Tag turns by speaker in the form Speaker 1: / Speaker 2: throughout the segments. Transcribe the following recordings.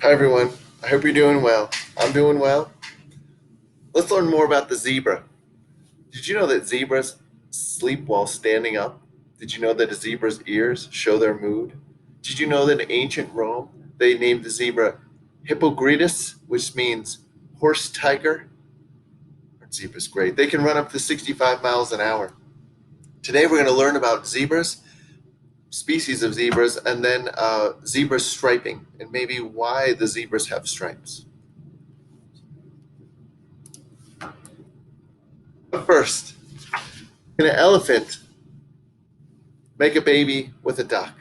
Speaker 1: Hi, everyone. I hope you're doing well. I'm doing well. Let's learn more about the zebra. Did you know that zebras sleep while standing up? Did you know that a zebra's ears show their mood? Did you know that in ancient Rome, they named the zebra Hippogritus, which means horse tiger? Zebra's great. They can run up to 65 miles an hour. Today, we're going to learn about zebras, species of zebras, and then zebra striping, and maybe why the zebras have stripes. But first, can an elephant make a baby with a duck?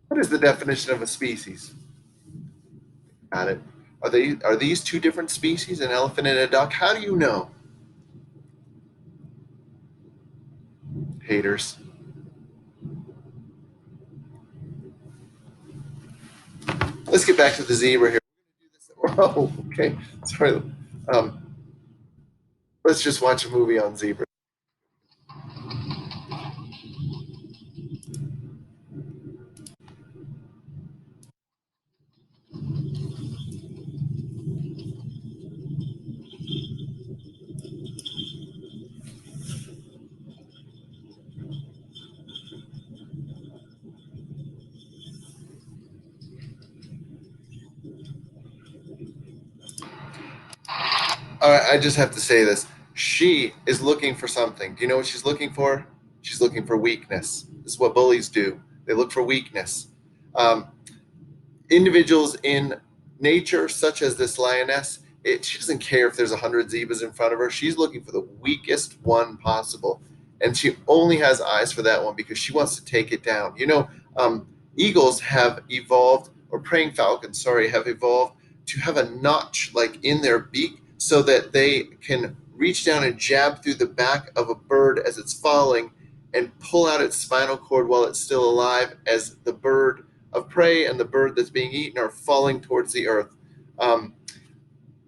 Speaker 1: What is the definition of a species? Got it. Are these two different species, an elephant and a duck? How do you know? Haters. Let's get back to the zebra here. Oh, okay. Sorry. Um, let's just watch a movie on zebra. All right, I just have to say this. She is looking for something. Do you know what she's looking for? She's looking for weakness. This is what bullies do. They look for weakness. Um, Individuals in nature, such as this lioness, she doesn't care if there's 100 zebras in front of her. She's looking for the weakest one possible, and she only has eyes for that one because she wants to take it down. Eagles have evolved, or praying falcons, sorry, have evolved to have a notch like in their beak so that they can reach down and jab through the back of a bird as it's falling and pull out its spinal cord while it's still alive as the bird of prey and the bird that's being eaten are falling towards the earth. Um,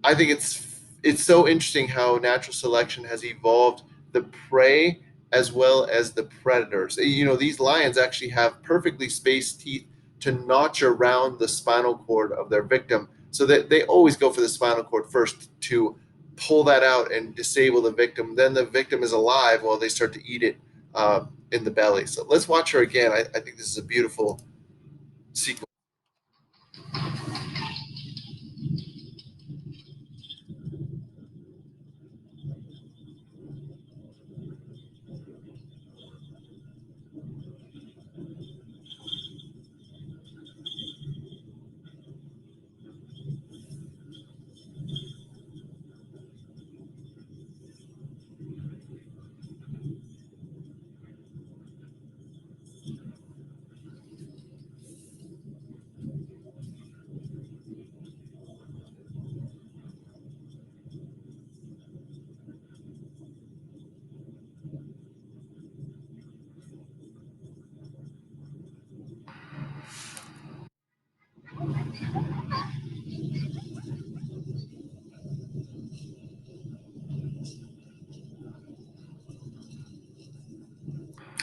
Speaker 1: I think it's so interesting how natural selection has evolved the prey as well as the predators. These lions actually have perfectly spaced teeth to notch around the spinal cord of their victim, so that they always go for the spinal cord first to pull that out and disable the victim. Then the victim is alive while they start to eat it in the belly. So let's watch her again. I think this is a beautiful sequence.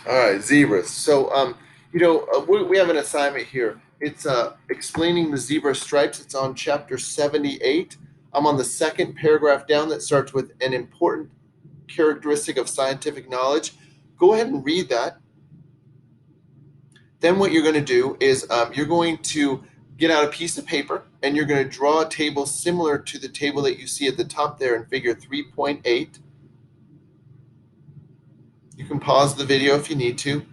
Speaker 1: All right, zebras. So, we have an assignment here. It's explaining the zebra stripes. It's on chapter 78. I'm on the second paragraph down that starts with an important characteristic of scientific knowledge. Go ahead and read that. Then, what you're going to do is you're going to get out a piece of paper and you're going to draw a table similar to the table that you see at the top there in figure 3.8. You can pause the video if you need to.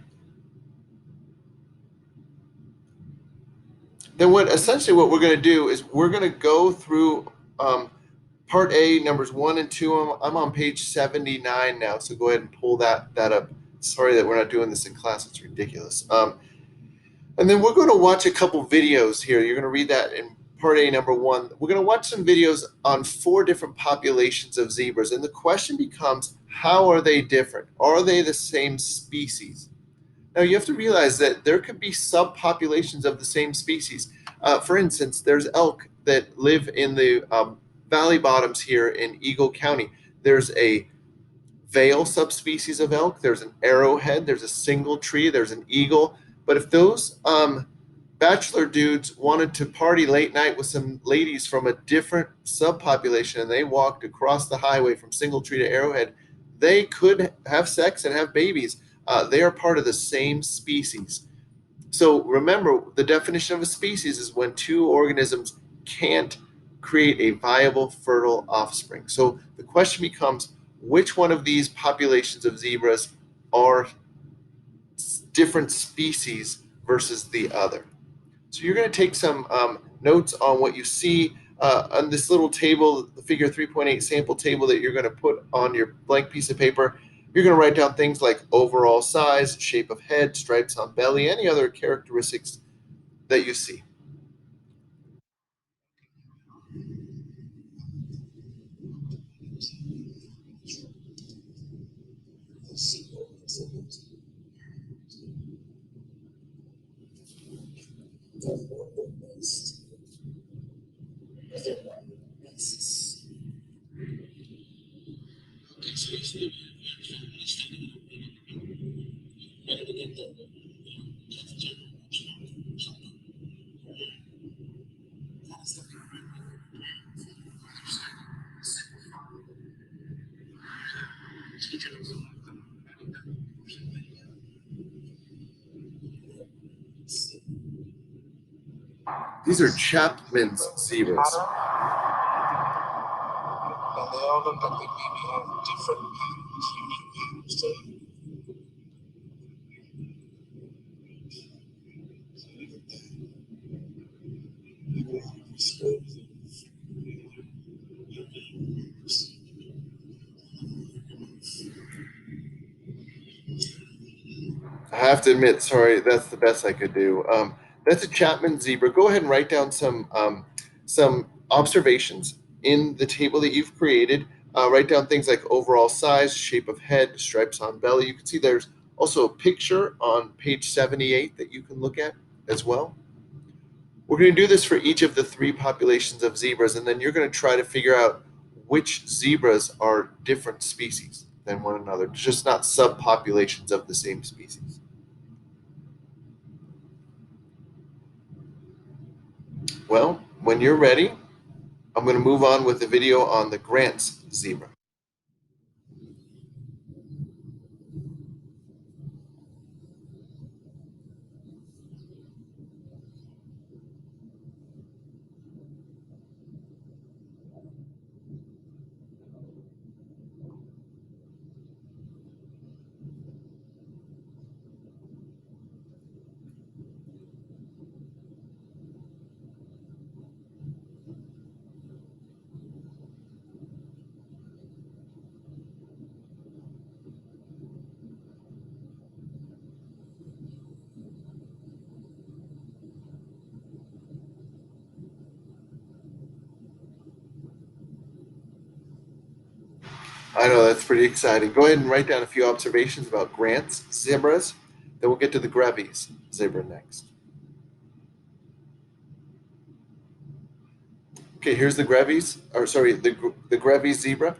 Speaker 1: Then what we're going to do is we're going to go through part A, numbers 1 and 2. I'm on page 79 now, so go ahead and pull that up. Sorry that we're not doing this in class. It's ridiculous. And then we're going to watch a couple videos here. You're going to read that in part A, number 1. We're going to watch some videos on 4 different populations of zebras, and the question becomes, how are they different? Are they the same species? Now, you have to realize that there could be subpopulations of the same species. For instance, there's elk that live in the valley bottoms here in Eagle County. There's a Vale subspecies of elk, there's an arrowhead, there's a single tree, there's an eagle. But if those Bachelor dudes wanted to party late night with some ladies from a different subpopulation and they walked across the highway from Singletree to Arrowhead. They could have sex and have babies. They are part of the same species. So remember, the definition of a species is when two organisms can't create a viable, fertile offspring. So the question becomes, which one of these populations of zebras are different species versus the other? So you're going to take some notes on what you see on this little table, the figure 3.8 sample table that you're going to put on your blank piece of paper. You're going to write down things like overall size, shape of head, stripes on belly, any other characteristics that you see. These are Chapman's zebras. And they all look like they maybe have different patterns. I have to admit, sorry, that's the best I could do. That's a Chapman zebra. Go ahead and write down some observations in the table that you've created. Write down things like overall size, shape of head, stripes on belly. You can see there's also a picture on page 78 that you can look at as well. We're going to do this for each of the three populations of zebras, and then you're going to try to figure out which zebras are different species than one another, just not subpopulations of the same species. Well, when you're ready, I'm going to move on with the video on the Grant's zebra. I know that's pretty exciting. Go ahead and write down a few observations about Grant's zebras. Then we'll get to the Grevy's zebra next. Okay, here's the Grevy's, or sorry, the Grevy's zebra.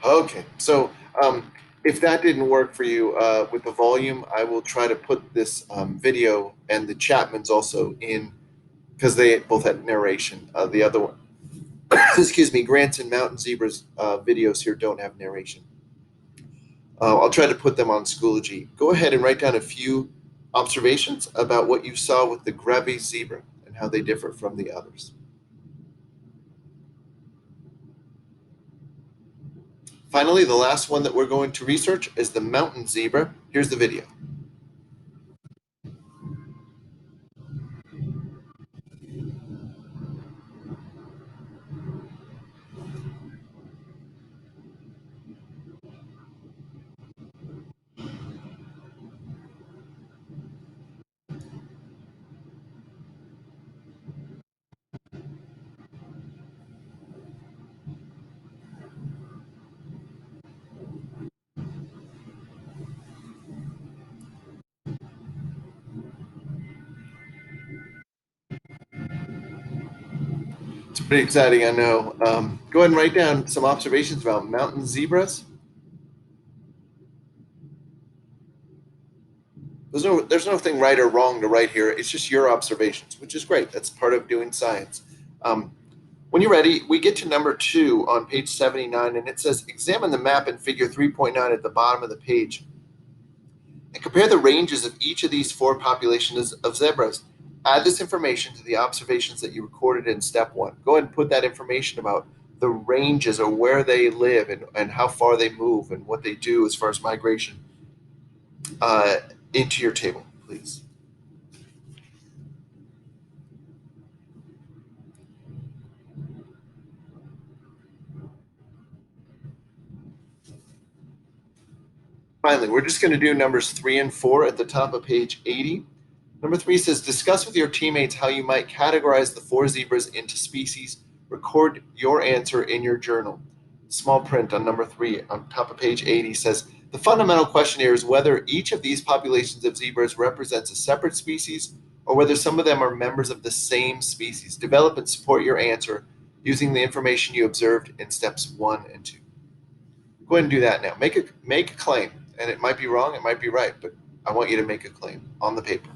Speaker 1: Okay, so if that didn't work for you with the volume, I will try to put this video and the Chapmans also in because they both had narration. The other one, excuse me, Grant and Mountain Zebras videos here don't have narration. I'll try to put them on Schoology. Go ahead and write down a few observations about what you saw with the Grebe zebra and how they differ from the others. Finally, the last one that we're going to research is the mountain zebra. Here's the video. It's pretty exciting, I know. Go ahead and write down some observations about mountain zebras. There's no thing right or wrong to write here. It's just your observations, which is great. That's part of doing science. Um, when you're ready, we get to number 2 on page 79, and it says, examine the map in figure 3.9 at the bottom of the page and compare the ranges of each of these 4 populations of zebras. Add this information to the observations that you recorded in step 1. Go ahead and put that information about the ranges or where they live and how far they move and what they do as far as migration uh, into your table, please. Finally, we're just going to do numbers 3 and 4 at the top of page 80. Number 3 says, discuss with your teammates how you might categorize the 4 zebras into species. Record your answer in your journal. Small print on number 3 on top of page 80 says, the fundamental question here is whether each of these populations of zebras represents a separate species or whether some of them are members of the same species. Develop and support your answer using the information you observed in steps 1 and 2. Go ahead and do that now. Make a claim, and it might be wrong, it might be right, but I want you to make a claim on the paper.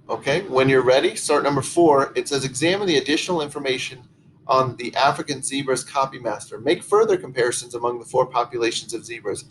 Speaker 1: Okay, when you're ready, start number 4. It says examine the additional information on the African zebra's copymaster. Make further comparisons among the 4 populations of zebras.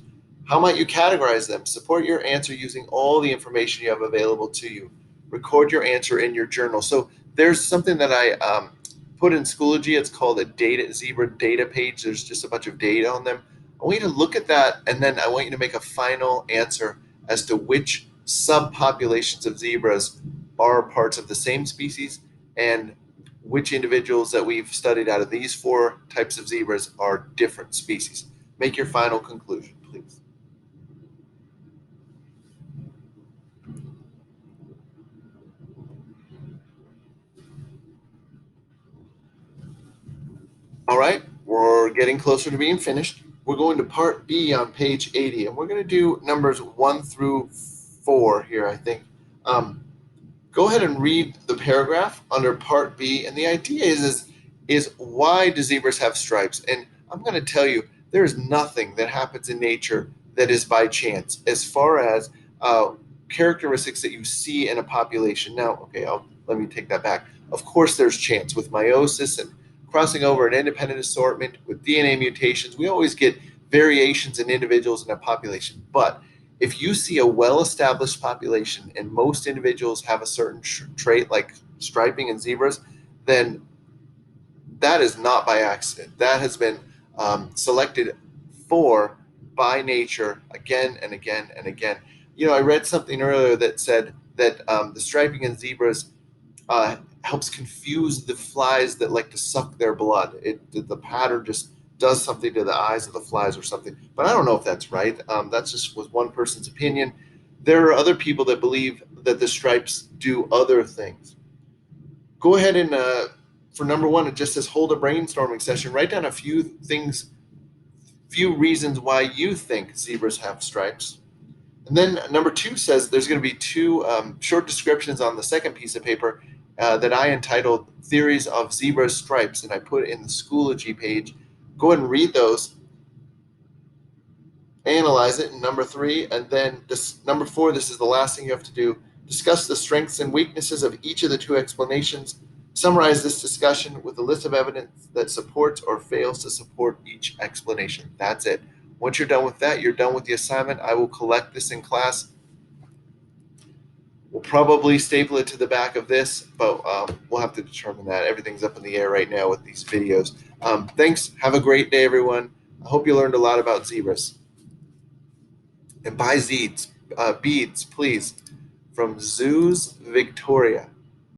Speaker 1: How might you categorize them? Support your answer using all the information you have available to you. Record your answer in your journal. So there's something that I put in Schoology. It's called a data zebra data page. There's just a bunch of data on them. I want you to look at that, and then I want you to make a final answer as to which subpopulations of zebras are parts of the same species and which individuals that we've studied out of these 4 types of zebras are different species. Make your final conclusion, please. All right, we're getting closer to being finished. We're going to part B on page 80, and we're going to do numbers 1 through 4 here, I think. Go ahead and read the paragraph under part B. And the idea is why do zebras have stripes? And I'm going to tell you, there is nothing that happens in nature that is by chance as far as characteristics that you see in a population. Now, okay, let me take that back. Of course, there's chance with meiosis and crossing over an independent assortment with DNA mutations. We always get variations in individuals in a population. But if you see a well-established population and most individuals have a certain trait like striping in zebras, then that is not by accident. That has been selected for by nature again and again and again. I read something earlier that said that the striping in zebras helps confuse the flies that like to suck their blood. The pattern just does something to the eyes of the flies or something. But I don't know if that's right. That's just was one person's opinion. There are other people that believe that the stripes do other things. Go ahead and for number 1, it just says hold a brainstorming session. Write down a few things, few reasons why you think zebras have stripes. And then number 2 says there's going to be 2 short descriptions on the second piece of paper, that I entitled Theories of Zebra Stripes, and I put in the Schoology page. Go ahead and read those, analyze it in number 3, and then this number 4, this is the last thing you have to do. Discuss the strengths and weaknesses of each of the 2 explanations. Summarize this discussion with a list of evidence that supports or fails to support each explanation. That's it. Once you're done with that, you're done with the assignment. I will collect this in class. We'll probably staple it to the back of this, but we'll have to determine that. Everything's up in the air right now with these videos. Thanks. Have a great day, everyone. I hope you learned a lot about zebras. And buy beads, please, from Zoos Victoria.